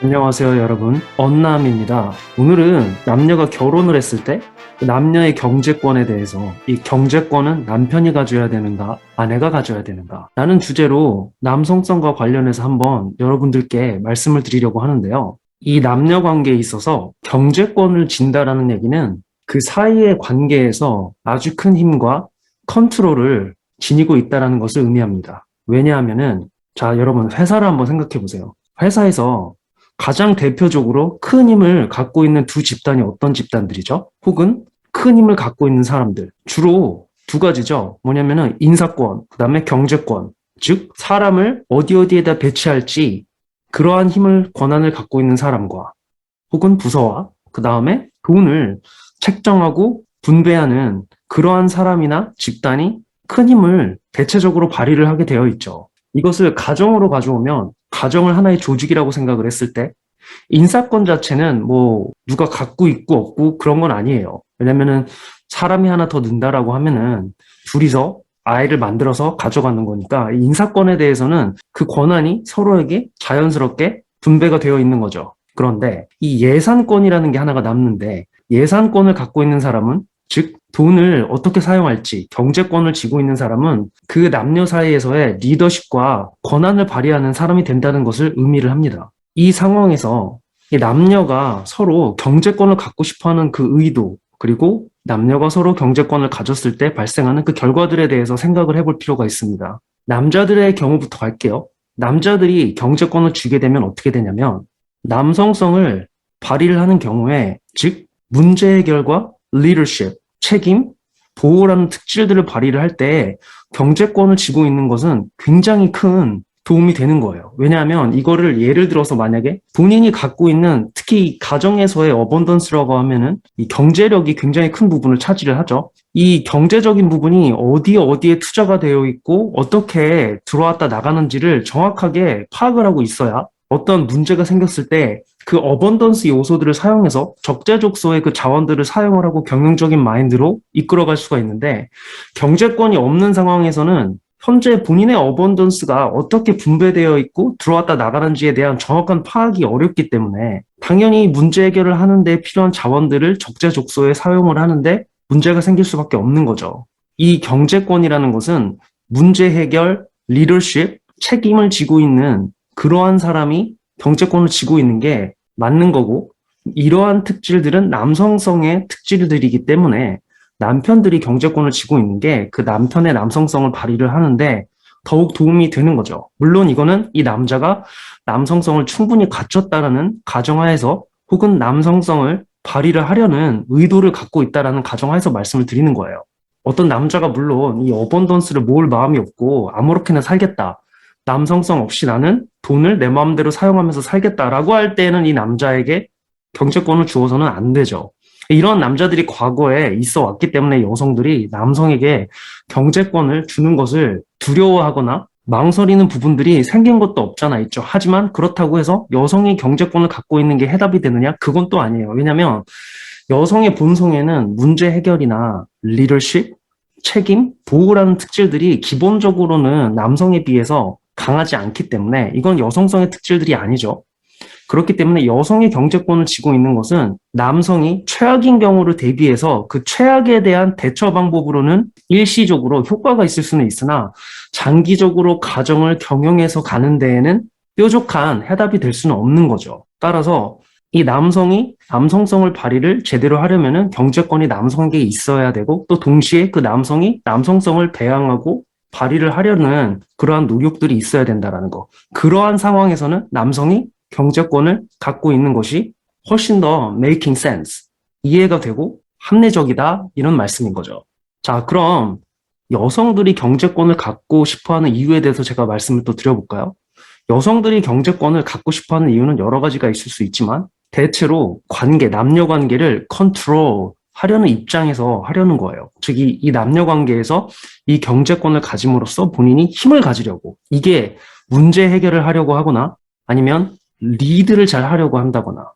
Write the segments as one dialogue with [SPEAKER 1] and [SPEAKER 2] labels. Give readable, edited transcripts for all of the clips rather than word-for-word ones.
[SPEAKER 1] 안녕하세요, 여러분. 언남입니다. 오늘은 남녀가 결혼을 했을 때 남녀의 경제권에 대해서 이 경제권은 남편이 가져야 되는가, 아내가 가져야 되는가 라는 주제로 남성성과 관련해서 한번 여러분들께 말씀을 드리려고 하는데요. 이 남녀 관계에 있어서 경제권을 진다라는 얘기는 그 사이의 관계에서 아주 큰 힘과 컨트롤을 지니고 있다는 것을 의미합니다. 왜냐하면은, 자, 여러분, 회사를 한번 생각해 보세요. 회사에서 가장 대표적으로 큰 힘을 갖고 있는 두 집단이 어떤 집단들이죠? 혹은 큰 힘을 갖고 있는 사람들. 주로 두 가지죠. 뭐냐면은 인사권, 그 다음에 경제권. 즉, 사람을 어디에다 배치할지 그러한 힘을, 권한을 갖고 있는 사람과 혹은 부서와 그 다음에 돈을 책정하고 분배하는 그러한 사람이나 집단이 큰 힘을 대체적으로 발휘를 하게 되어 있죠. 이것을 가정으로 가져오면 가정을 하나의 조직이라고 생각을 했을 때 인사권 자체는 뭐 누가 갖고 있고 없고 그런 건 아니에요. 왜냐면은 사람이 하나 더 는다라고 하면은 둘이서 아이를 만들어서 가져가는 거니까 이 인사권에 대해서는 그 권한이 서로에게 자연스럽게 분배가 되어 있는 거죠. 그런데 이 예산권이라는 게 하나가 남는데 예산권을 갖고 있는 사람은 즉 돈을 어떻게 사용할지 경제권을 쥐고 있는 사람은 그 남녀 사이에서의 리더십과 권한을 발휘하는 사람이 된다는 것을 의미를 합니다. 이 상황에서 이 남녀가 서로 경제권을 갖고 싶어하는 그 의도 그리고 남녀가 서로 경제권을 가졌을 때 발생하는 그 결과들에 대해서 생각을 해볼 필요가 있습니다. 남자들의 경우부터 갈게요. 남자들이 경제권을 쥐게 되면 어떻게 되냐면 남성성을 발휘를 하는 경우에 즉 문제 해결과 리더십, 책임, 보호라는 특질들을 발휘를 할 때 경제권을 쥐고 있는 것은 굉장히 큰 도움이 되는 거예요. 왜냐하면 이거를 예를 들어서 만약에 본인이 갖고 있는 특히 가정에서의 어번던스라고 하면은 이 경제력이 굉장히 큰 부분을 차지를 하죠. 이 경제적인 부분이 어디에 투자가 되어 있고 어떻게 들어왔다 나가는지를 정확하게 파악을 하고 있어야 어떤 문제가 생겼을 때 그 어번던스 요소들을 사용해서 적재적소의 그 자원들을 사용을 하고 경영적인 마인드로 이끌어갈 수가 있는데 경제권이 없는 상황에서는 현재 본인의 어번던스가 어떻게 분배되어 있고 들어왔다 나가는지에 대한 정확한 파악이 어렵기 때문에 당연히 문제 해결을 하는데 필요한 자원들을 적재적소에 사용을 하는데 문제가 생길 수밖에 없는 거죠. 이 경제권이라는 것은 문제 해결, 리더십, 책임을 지고 있는 그러한 사람이 경제권을 쥐고 있는 게 맞는 거고 이러한 특질들은 남성성의 특질들이기 때문에 남편들이 경제권을 쥐고 있는 게 그 남편의 남성성을 발휘를 하는데 더욱 도움이 되는 거죠. 물론 이거는 이 남자가 남성성을 충분히 갖췄다라는 가정하에서 혹은 남성성을 발휘를 하려는 의도를 갖고 있다라는 가정하에서 말씀을 드리는 거예요. 어떤 남자가 물론 이 어번던스를 모을 마음이 없고 아무렇게나 살겠다. 남성성 없이 나는 돈을 내 마음대로 사용하면서 살겠다라고 할 때는 이 남자에게 경제권을 주어서는 안 되죠. 이런 남자들이 과거에 있어 왔기 때문에 여성들이 남성에게 경제권을 주는 것을 두려워하거나 망설이는 부분들이 생긴 것도 없잖아 있죠. 하지만 그렇다고 해서 여성이 경제권을 갖고 있는 게 해답이 되느냐? 그건 또 아니에요. 왜냐하면 여성의 본성에는 문제 해결이나 리더십, 책임, 보호라는 특질들이 기본적으로는 남성에 비해서 강하지 않기 때문에 이건 여성성의 특질들이 아니죠. 그렇기 때문에 여성의 경제권을 쥐고 있는 것은 남성이 최악인 경우를 대비해서 그 최악에 대한 대처 방법으로는 일시적으로 효과가 있을 수는 있으나 장기적으로 가정을 경영해서 가는 데에는 뾰족한 해답이 될 수는 없는 거죠. 따라서 이 남성이 남성성을 발휘를 제대로 하려면은 경제권이 남성에게 있어야 되고 또 동시에 그 남성이 남성성을 배양하고 발휘를 하려는 그러한 노력들이 있어야 된다라는 거. 그러한 상황에서는 남성이 경제권을 갖고 있는 것이 훨씬 더 making sense, 이해가 되고 합리적이다 이런 말씀인 거죠. 자, 그럼 여성들이 경제권을 갖고 싶어하는 이유에 대해서 제가 말씀을 또 드려볼까요? 여성들이 경제권을 갖고 싶어하는 이유는 여러 가지가 있을 수 있지만 대체로 관계, 남녀 관계를 컨트롤 하려는 입장에서 하려는 거예요. 즉, 이 남녀 관계에서 이 경제권을 가짐으로써 본인이 힘을 가지려고 이게 문제 해결을 하려고 하거나 아니면 리드를 잘 하려고 한다거나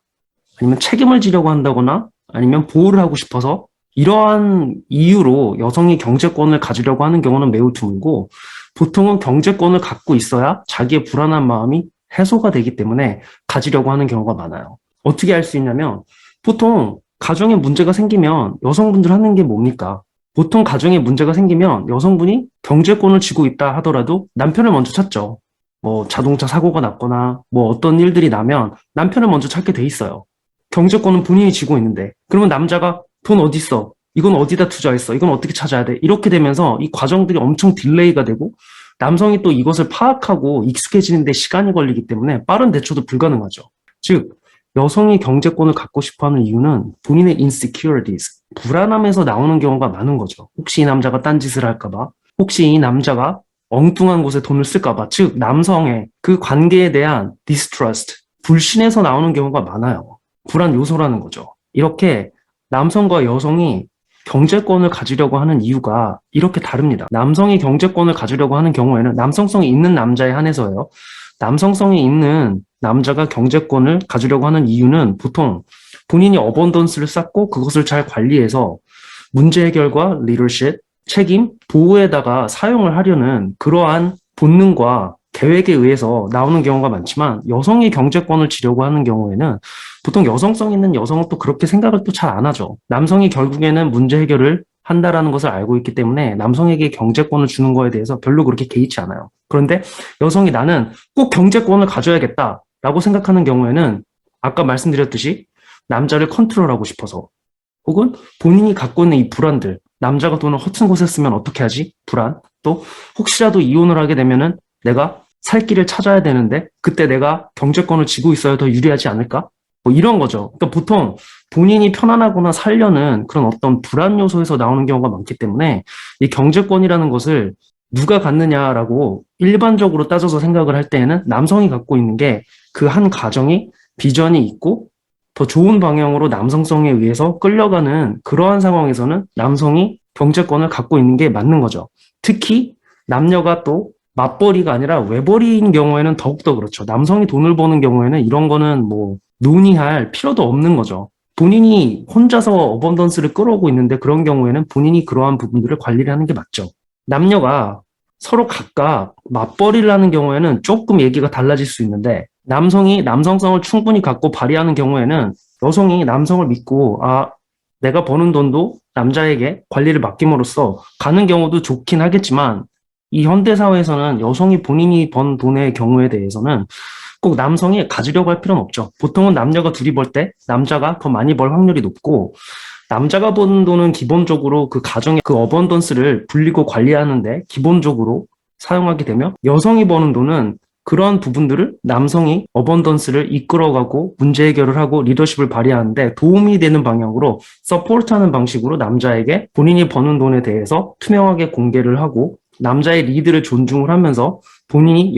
[SPEAKER 1] 아니면 책임을 지려고 한다거나 아니면 보호를 하고 싶어서 이러한 이유로 여성이 경제권을 가지려고 하는 경우는 매우 드물고 보통은 경제권을 갖고 있어야 자기의 불안한 마음이 해소가 되기 때문에 가지려고 하는 경우가 많아요. 어떻게 할 수 있냐면 보통 가정에 문제가 생기면 여성분들 하는 게 뭡니까? 보통 가정에 문제가 생기면 여성분이 경제권을 쥐고 있다 하더라도 남편을 먼저 찾죠. 뭐 자동차 사고가 났거나 뭐 어떤 일들이 나면 남편을 먼저 찾게 돼 있어요. 경제권은 본인이 쥐고 있는데 그러면 남자가 돈 어디 있어? 이건 어디다 투자했어? 이건 어떻게 찾아야 돼? 이렇게 되면서 이 과정들이 엄청 딜레이가 되고 남성이 또 이것을 파악하고 익숙해지는 데 시간이 걸리기 때문에 빠른 대처도 불가능하죠. 즉 여성이 경제권을 갖고 싶어하는 이유는 본인의 insecurities, 불안함에서 나오는 경우가 많은 거죠. 혹시 이 남자가 딴짓을 할까 봐, 혹시 이 남자가 엉뚱한 곳에 돈을 쓸까 봐, 즉 남성의 그 관계에 대한 distrust, 불신에서 나오는 경우가 많아요. 불안 요소라는 거죠. 이렇게 남성과 여성이 경제권을 가지려고 하는 이유가 이렇게 다릅니다. 남성이 경제권을 가지려고 하는 경우에는 남성성이 있는 남자에 한해서요. 남성성이 있는 남자가 경제권을 가지려고 하는 이유는 보통 본인이 어번던스를 쌓고 그것을 잘 관리해서 문제 해결과 리더십, 책임, 보호에다가 사용을 하려는 그러한 본능과 계획에 의해서 나오는 경우가 많지만 여성이 경제권을 쥐려고 하는 경우에는 보통 여성성 있는 여성은 또 그렇게 생각을 또 잘 안 하죠. 남성이 결국에는 문제 해결을 한다라는 것을 알고 있기 때문에 남성에게 경제권을 주는 거에 대해서 별로 그렇게 개의치 않아요. 그런데 여성이 나는 꼭 경제권을 가져야겠다라고 생각하는 경우에는 아까 말씀드렸듯이 남자를 컨트롤하고 싶어서 혹은 본인이 갖고 있는 이 불안들, 남자가 돈을 허튼 곳에 쓰면 어떻게 하지? 불안. 또 혹시라도 이혼을 하게 되면은 내가 살 길을 찾아야 되는데 그때 내가 경제권을 쥐고 있어야 더 유리하지 않을까? 뭐 이런 거죠. 그러니까 보통 본인이 편안하거나 살려는 그런 어떤 불안 요소에서 나오는 경우가 많기 때문에 이 경제권이라는 것을 누가 갖느냐라고 일반적으로 따져서 생각을 할 때에는 남성이 갖고 있는 게 그 한 가정이 비전이 있고 더 좋은 방향으로 남성성에 의해서 끌려가는 그러한 상황에서는 남성이 경제권을 갖고 있는 게 맞는 거죠. 특히 남녀가 또 맞벌이가 아니라 외벌이인 경우에는 더욱더 그렇죠. 남성이 돈을 버는 경우에는 이런 거는 뭐 논의할 필요도 없는 거죠. 본인이 혼자서 어번던스를 끌어오고 있는데 그런 경우에는 본인이 그러한 부분들을 관리를 하는 게 맞죠. 남녀가 서로 각각 맞벌이를 하는 경우에는 조금 얘기가 달라질 수 있는데 남성이 남성성을 충분히 갖고 발휘하는 경우에는 여성이 남성을 믿고 내가 버는 돈도 남자에게 관리를 맡김으로써 가는 경우도 좋긴 하겠지만 이 현대사회에서는 여성이 본인이 번 돈의 경우에 대해서는 꼭 남성이 가지려고 할 필요는 없죠. 보통은 남녀가 둘이 벌 때 남자가 더 많이 벌 확률이 높고 남자가 버는 돈은 기본적으로 그 가정의 그 어번던스를 불리고 관리하는데 기본적으로 사용하게 되며 여성이 버는 돈은 그러한 부분들을 남성이 어번던스를 이끌어가고 문제 해결을 하고 리더십을 발휘하는데 도움이 되는 방향으로 서포트하는 방식으로 남자에게 본인이 버는 돈에 대해서 투명하게 공개를 하고 남자의 리드를 존중을 하면서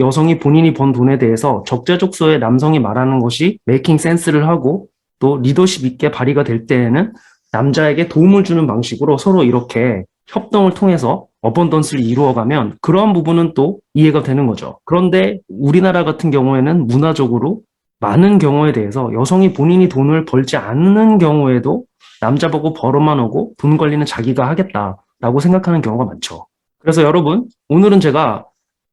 [SPEAKER 1] 여성이 본인이 번 돈에 대해서 적재적소에 남성이 말하는 것이 메이킹 센스를 하고 또 리더십 있게 발휘가 될 때에는 남자에게 도움을 주는 방식으로 서로 이렇게 협동을 통해서 어번던스를 이루어가면 그러한 부분은 또 이해가 되는 거죠. 그런데 우리나라 같은 경우에는 문화적으로 많은 경우에 대해서 여성이 본인이 돈을 벌지 않는 경우에도 남자 보고 벌어만 오고 돈 관리는 자기가 하겠다라고 생각하는 경우가 많죠. 그래서 여러분, 오늘은 제가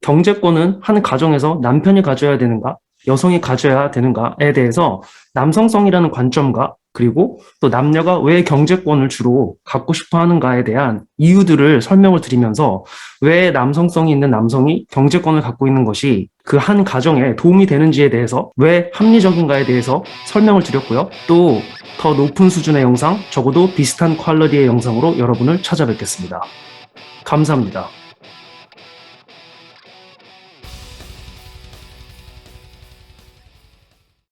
[SPEAKER 1] 경제권은 한 가정에서 남편이 가져야 되는가, 여성이 가져야 되는가에 대해서 남성성이라는 관점과 그리고 또 남녀가 왜 경제권을 주로 갖고 싶어 하는가에 대한 이유들을 설명을 드리면서 왜 남성성이 있는 남성이 경제권을 갖고 있는 것이 그 한 가정에 도움이 되는지에 대해서 왜 합리적인가에 대해서 설명을 드렸고요. 또 더 높은 수준의 영상, 적어도 비슷한 퀄리티의 영상으로 여러분을 찾아뵙겠습니다. 감사합니다.